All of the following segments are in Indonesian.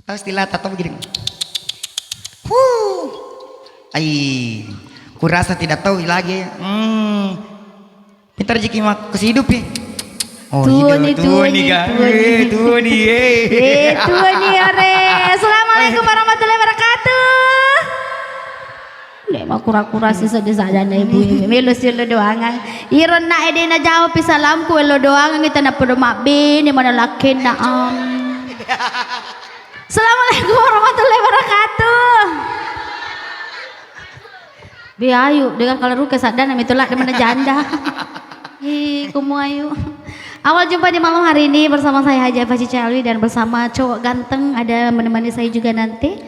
Tahu istilah tato begini. Huh. Ai, kurasa tidak tahu lagi. Pintar jiki mak kehidup ya. Oh, Tuh nih, kan. tuh nih, are. Assalamualaikum warahmatullahi wabarakatuh. Nek mah kura-kura sih sadana ibu ini. Melo sih lo doangan. Iron na edena jawab salamku lo doangan kita na perlu makbe ni mana lakin na Assalamualaikum warahmatullahi wabarakatuh. Biayu dengan kalau ruke sadana mitulak di mana janda. Ih, kumayu. Awal jumpa di malam hari ini bersama saya Haja Faci Calwi dan bersama cowok ganteng ada menemani saya juga nanti.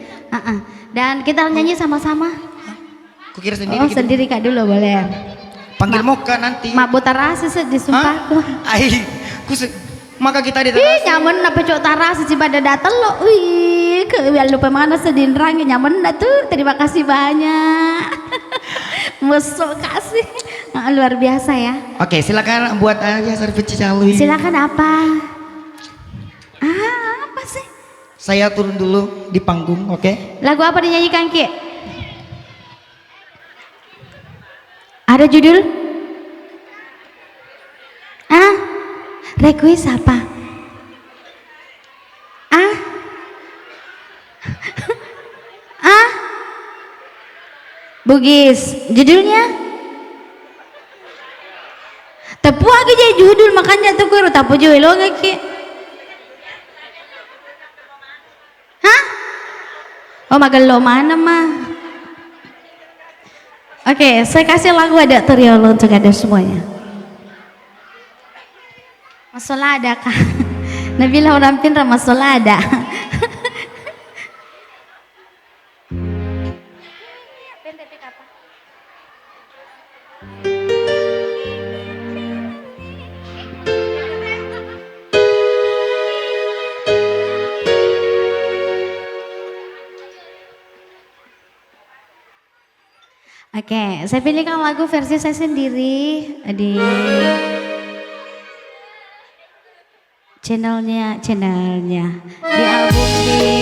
Dan kita nyanyi sama-sama. Kukira sendiri. Oh, sendiri Kak dulu boleh. Panggil Moka nanti. Mak buta rasa sih disumpahku. Ai, maka kita di Ih, nyaman apa cowok taras sih pada datang lo. Wih, lupa mana sedin rang nyaman dah tuh. Terima kasih banyak. Mesok kasih. Luar biasa ya. Oke, silakan buat aja servis Calwi. Silakan apa? Apa sih? Saya turun dulu di panggung, oke? Lagu apa dinyanyikan Ki? Ada judul? Request apa? Bugis. Judulnya? Tepu lagi jadi judul makanya tuh gue tapu jual lo nggak Ki? Oh magalo mana mah? Oke, saya kasih lagu ada teriolo untuk ada semuanya. Masalah ada kah? Nabila orang pintar masalah ada. Oke, saya pilihkan lagu versi saya sendiri di channelnya di album di